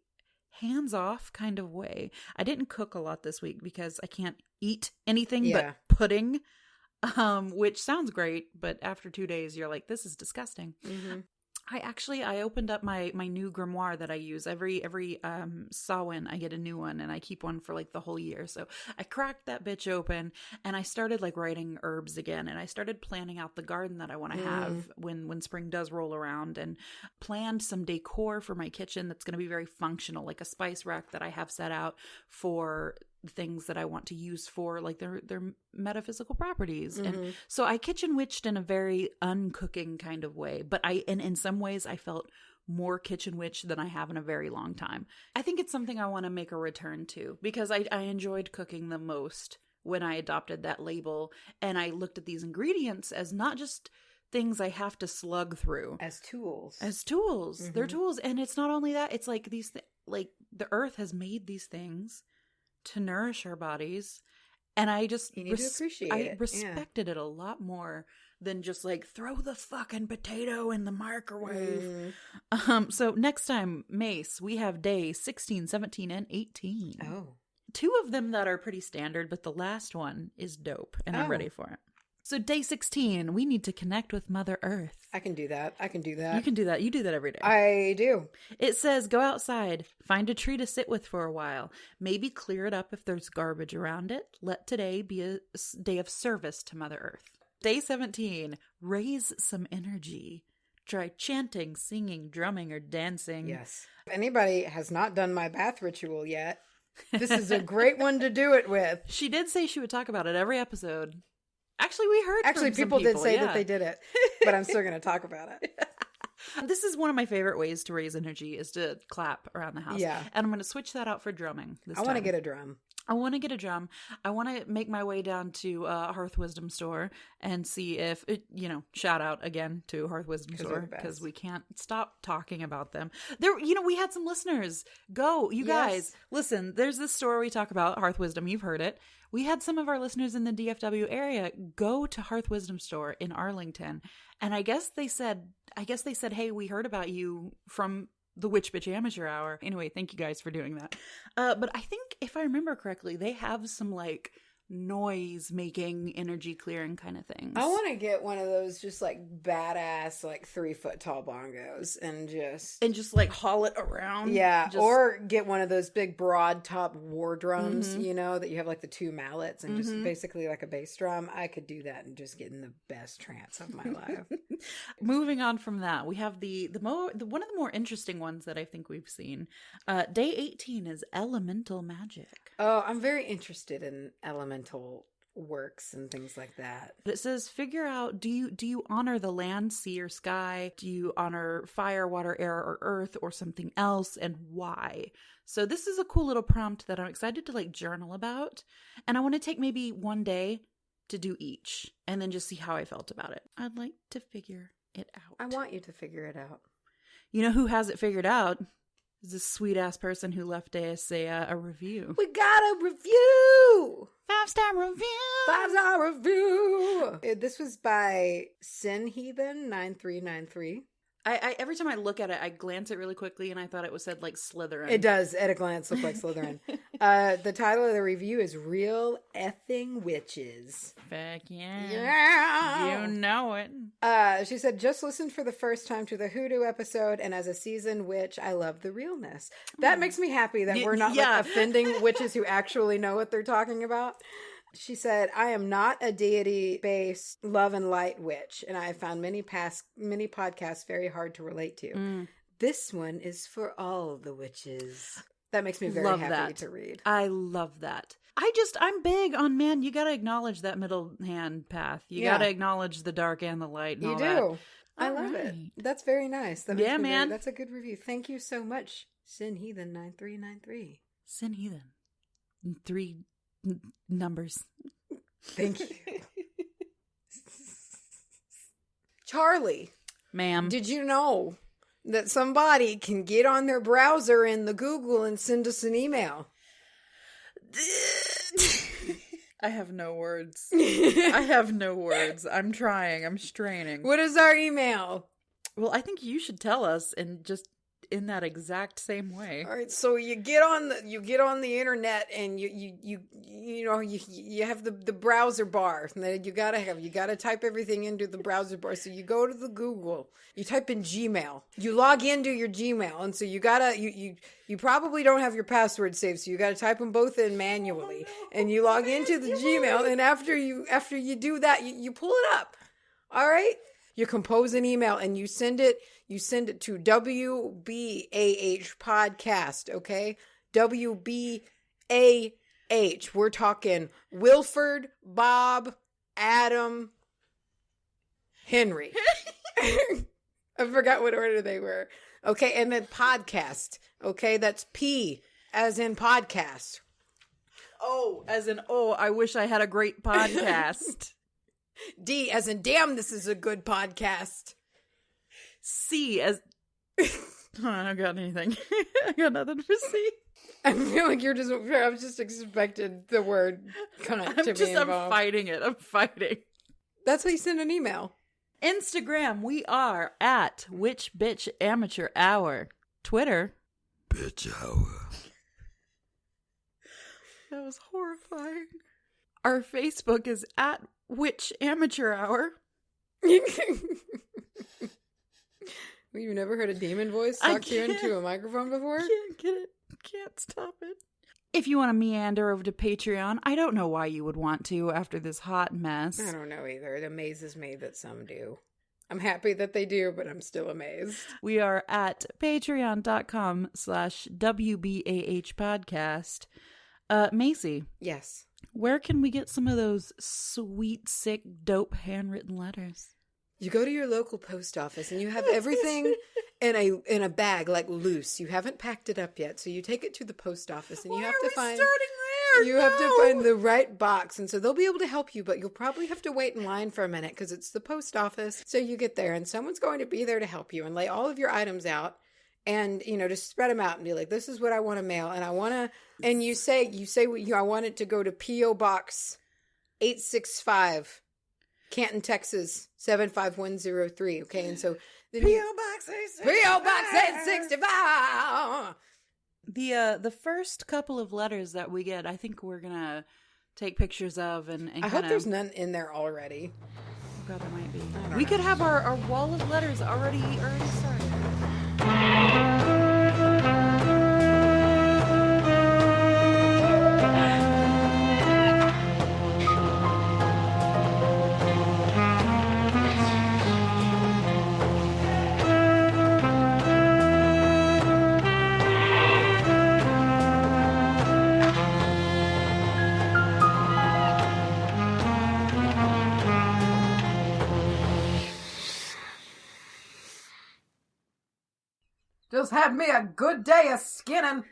hands-off kind of way. I didn't cook a lot this week because I can't eat anything but pudding, which sounds great, but after 2 days, you're like, this is disgusting. I opened up my new grimoire that I use every Samhain. I get a new one and I keep one for like the whole year. So I cracked that bitch open and I started like writing herbs again, and I started planning out the garden that I want to have when spring does roll around, and planned some decor for my kitchen that's going to be very functional, like a spice rack that I have set out for things that I want to use for like their metaphysical properties. And so I kitchen witched in a very uncooking kind of way, but in some ways I felt more kitchen witch than I have in a very long time. I think it's something I want to make a return to, because I enjoyed cooking the most when I adopted that label, and I looked at these ingredients as not just things I have to slug through, as tools. They're tools. And it's not only that, it's like these like the earth has made these things to nourish our bodies, and I just you need to appreciate it. I respected it a lot more than just like throw the fucking potato in the microwave. So next time, Mace, we have day 16, 17, and 18. Oh, 2 of them that are pretty standard, but the last one is dope, and I'm ready for it. So day 16, we need to connect with Mother Earth. I can do that. You can do that. You do that every day. I do. It says go outside, find a tree to sit with for a while, maybe clear it up if there's garbage around it. Let today be a day of service to Mother Earth. Day 17, raise some energy. Try chanting, singing, drumming, or dancing. Yes. If anybody has not done my bath ritual yet, this is a great one to do it with. She did say she would talk about it every episode. Actually, we heard from some people did say that they did it, but I'm still going to talk about it. This is one of my favorite ways to raise energy, is to clap around the house. Yeah. And I'm going to switch that out for drumming this time. I want to get a drum. I want to make my way down to Hearth Wisdom Store and see if, shout out again to Hearth Wisdom Store, because we can't stop talking about them. We had some listeners. You guys, listen, there's this store we talk about, Hearth Wisdom. You've heard it. We had some of our listeners in the DFW area go to Hearth Wisdom Store in Arlington. And I guess they said, hey, we heard about you from the Witch Bitch Amateur Hour. Anyway, thank you guys for doing that. But I think if I remember correctly, they have some like noise making, energy clearing kind of things. I want to get one of those just like badass like 3-foot tall bongos and just like haul it around. Yeah. Or get one of those big broad top war drums, that you have like the 2 mallets and just basically like a bass drum. I could do that and just get in the best trance of my life. Moving on from that, we have the one of the more interesting ones that I think we've seen. Day 18 is elemental magic. Oh, I'm very interested in elemental works and things like that. But it says figure out, do you honor the land, sea, or sky? Do you honor fire, water, air, or earth, or something else, and why? So this is a cool little prompt that I'm excited to like journal about, and I want to take maybe one day to do each and then just see how I felt about it. I'd like to figure it out. I want you to figure it out. You know who has it figured out? Is this sweet ass person who left us a review. We got a review! 5-star review! 5-star review! This was by Sin Heathen 9393. I every time I look at it, I glance it really quickly, and I thought it was said like Slytherin. It does, at a glance, look like Slytherin. The title of the review is Real Effing Witches. Fuck yeah. Yeah! You know it. She said, just listened for the first time to the Hoodoo episode, and as a seasoned witch, I love the realness. That makes me happy that we're not like offending witches who actually know what they're talking about. She said, I am not a deity-based love and light witch, and I have found many podcasts very hard to relate to. This one is for all the witches. That makes me very happy to read. I love that. I'm big on, man, you got to acknowledge that middle hand path. You got to acknowledge the dark and the light and all that. You do. I love it. That's very nice. Man. That's a good review. Thank you so much, Sin Heathen 9393. Sin Heathen. 3 numbers. Thank you. Charlie. Ma'am. Did you know that somebody can get on their browser in the Google and send us an email? I have no words. I'm trying. I'm straining. What is our email? Well, I think you should tell us, and just in that exact same way. All right, so you get on the internet, and you have the browser bar that you gotta type everything into the browser bar. So you go to the Google, you type in Gmail, you log into your Gmail, and so you probably don't have your password saved, so you gotta type them both in manually, and you log into the Gmail, and after you do that, you pull it up. All right, you compose an email and you send it. You send it to wbahpodcast, okay? wbah. We're talking Wilford, Bob, Adam, Henry. I forgot what order they were. Okay, and then podcast. Okay, that's P as in podcast. O as in, I wish I had a great podcast. D as in, damn, this is a good podcast. C as... I don't got anything. I got nothing for C. I feel like I was just expected the word cunt to be involved. I'm fighting it. I'm fighting. That's how you send an email. Instagram, we are at Witch Bitch Amateur Hour. Twitter, Bitch Hour. That was horrifying. Our Facebook is at Witch Amateur Hour. You've never heard a demon voice talk to you into a microphone before? I can't get it. Can't stop it. If you want to meander over to Patreon, I don't know why you would want to after this hot mess. I don't know either. It amazes me that some do. I'm happy that they do, but I'm still amazed. We are at patreon.com/wbahpodcast. Macy. Yes. Where can we get some of those sweet, sick, dope handwritten letters? You go to your local post office and you have everything in a bag, like loose. You haven't packed it up yet, so you take it to the post office and you have to find the right box. And so they'll be able to help you, but you'll probably have to wait in line for a minute because it's the post office. So you get there and someone's going to be there to help you and lay all of your items out and just spread them out and be like, this is what I want to mail, and I want to. And you say I want it to go to P.O. Box 865. Canton, Texas 75103. Okay, and so P.O. Box 865. The first couple of letters that we get, I think we're gonna take pictures of and I hope there's none in there already. Oh God, there might be. We could have our wall of letters already started. Just had me a good day of skinning.